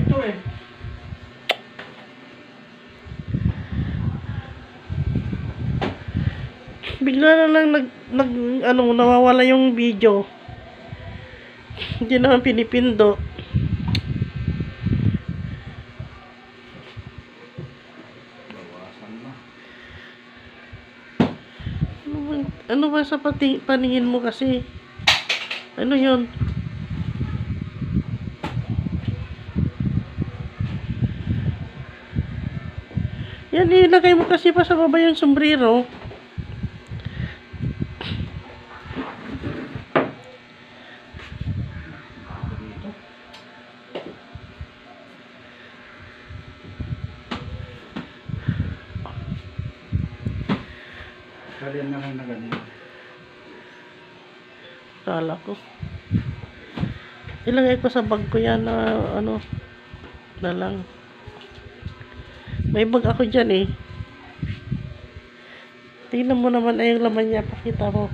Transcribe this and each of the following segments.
ito eh. Bigla na lang nawawala yung video. Hindi naman pinipindo. Bawasan na. Ano ba sa paningin mo kasi? Ano yun? Yan, ilagay mo kasi pa sa baba yung sombrero. Dito. Kalian na lang na ganyan. Kala ko. Ilagay ko sa bag ko yan na ano na lang. May bag ako dyan eh. Tingnan mo naman ay yung laman niya. Pakita mo.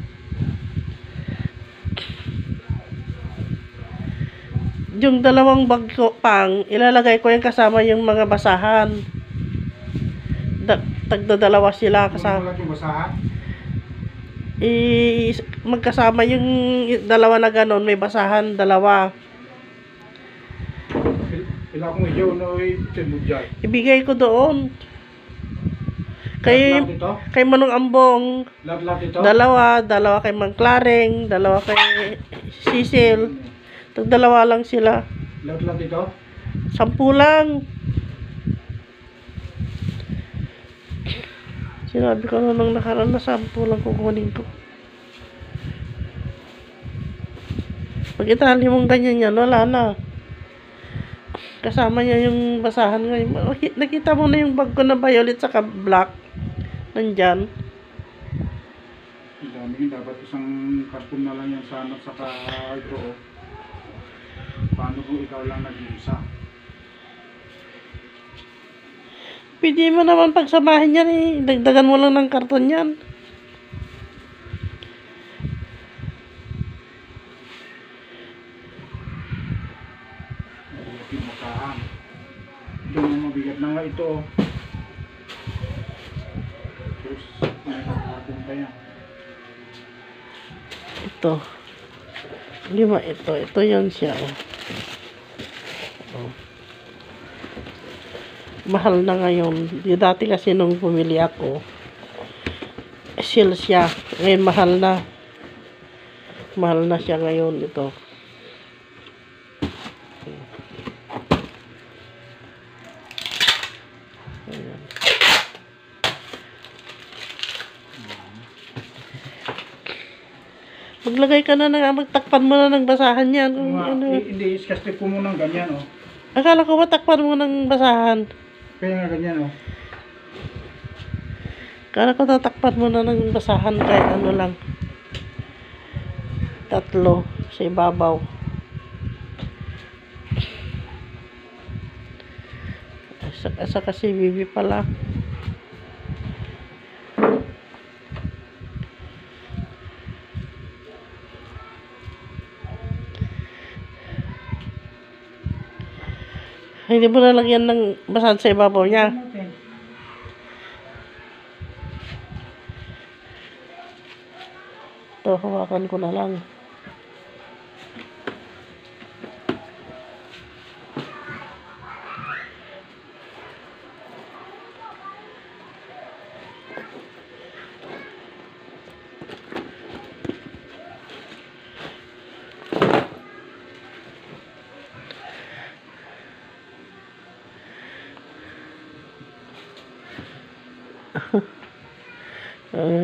Yung dalawang bag ko pang, ilalagay ko yung kasama yung mga basahan. Tagdadalawa sila kasama. Wala yung basahan. Magkasama yung dalawa na ganon, may basahan, dalawa. Pila kong iyo no timudjay. Ibigay ko doon. Kay Lahat ito? kay Manong Ambong, Lahat ito? dalawa kay Mang Clareng, dalawa kay Cecil. Dalawa lang sila. Lahat ito? 10 lang. Sinabi ko na nung nakaraan na 10 lang kukunin ko. Pag itali mong ganyan yan, wala na. Kasama niya yung basahan ngayon. Nakita mo na yung bag ko na violet saka black. Nandyan. Ang dami yun. Dapat isang karton na lang yan sana saka ito oh. Paano kung ikaw lang nag-iisa? Pwede mo naman pagsamahin yan eh. Dagdagan mo lang ng karton yan. Pinakahan. Ito na mabigat na nga ito oh. Terus, may nakakatong pa yan. Ito. 5 ito. Ito yun siya. Oh. Mahal na ngayon. Yung dati kasi nung pumili ako, sale siya. Ngayon mahal na. Mahal na siya ngayon. Ito. Ayan. Maglagay ka na magtakpan mo na ng basahan yan. Hindi, iskaste ko muna ng ganyan oh. Akala ko matakpan mo ng basahan. Kaya nga ganyan oh. Akala ko tatakpan mo na ng basahan kahit ano lang. 3 sa ibabaw. Asa kasi bibi pala. Hindi mo nalagyan ng basahan sa ibabaw niya. Ito, hawakan ko na lang.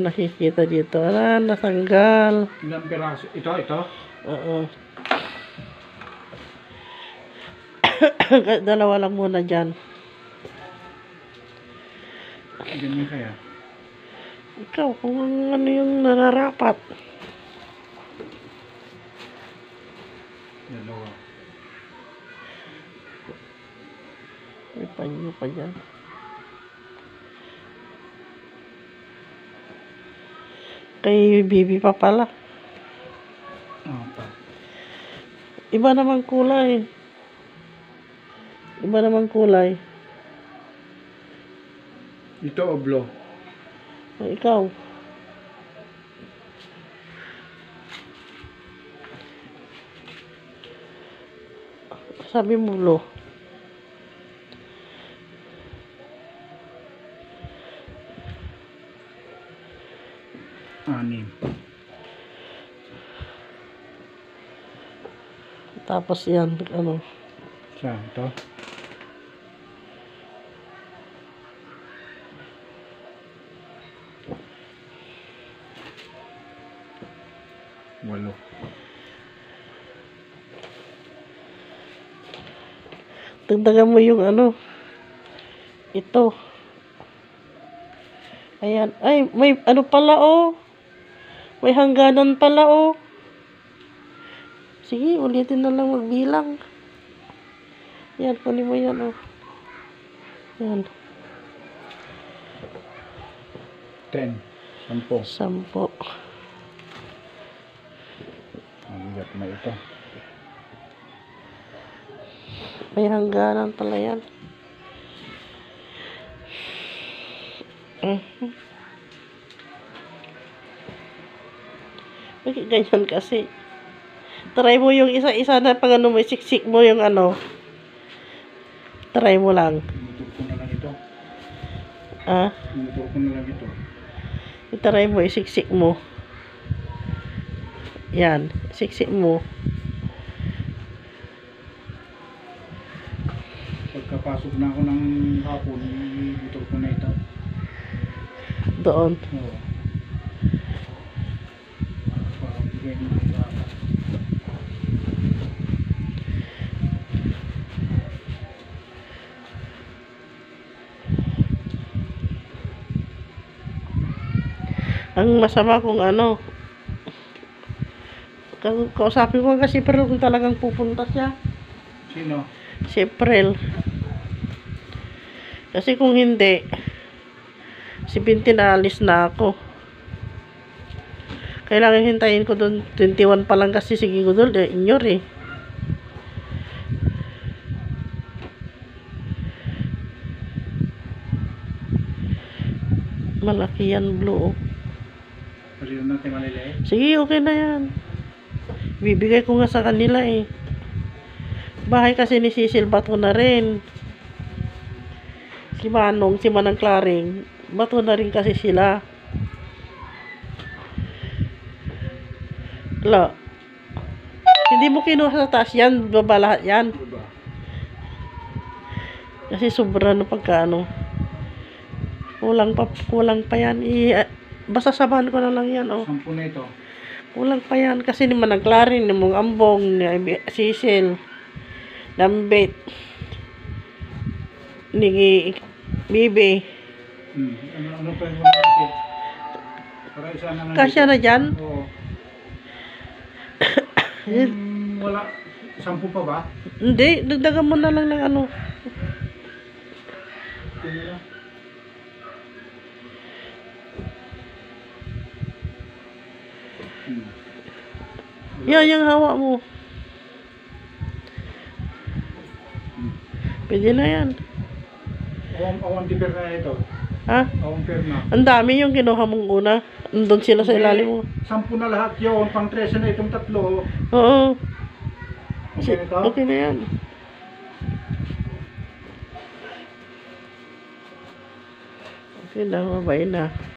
Nakikita dito. Natanggal. Ilang piraso? Ito? Oo. Dalawa lang muna dyan. Ganyan kaya? Ikaw, kung ano yung nararapat. Dalawa. May panyo pa dyan. Kay Bibi pa pala. Pa. Iba naman kulay. Iba naman kulay. Ito oblo. O, ikaw. Sabi mo, lo. Anim. Tapos yan, ano. Saan to? Walo. Dagdagan mo yung ano. Ito. Ayan. Ay, may ano pala, oh. May hangganan pala, oh. Sige, ulitin na lang magbilang. Yan, kunin mo yan, oh. Yan. 10. 10. 10. Mabigat na ito. May hangganan pala yan. Bakit ganyan kasi? Try mo yung isa-isa na pag ano mo, siksik mo yung ano. Try mo lang. Inutur ko na lang ito. Ah, Inutur ko na lang ito. itry mo, isiksik mo. Yan, siksik mo. Pagkapasok na ako ng hapon, inutur ko na ito. Doon. Oo. Parang bigay mo ng baka. Ang masama kung ano, kausapin ko kasi pero kung talagang pupunta siya, Sino? si April. Kasi kung hindi, si Binti na alis na ako. Kailangan hintayin ko doon, 21 pa lang kasi si Gigudol, inyor eh. Malaki yan, blue. Pwede natin maliliit. Sige, okay na yan. Bibigay ko nga sa kanila eh. Bahay kasi ni Cecil bato na rin. Si Manong, si Manang Klaring, bato na rin kasi sila. Wala. Hindi mo kinuha sa taas yan, baba lahat yan. Diba? Kasi sobra no pagkaano. Kulang pa yan. Basta samahan ko na lang yan, oh. 10 na ito. Kulang pa yan kasi ni Manang Klaring, ni Mong Ambong, ni Cecil, Lambit, ni Bibi. Ano pa yung natin? Para isa na lang. Kasya na dyan? Oo. Wala. 10 pa ba? Hindi, dagdagan mo na lang ng ano. Ito na lang. Yan, yung hawa mo. Pwede na yan. Awang tiper na ito. Ha? Awang per na. Ang dami yung kinuha mong una. Nandun sila sa ilalim mo. 10 na lahat yun. Pang 13 na itong tatlo. Oo. Okay na ito? Okay na yan. Okay na, mabay na.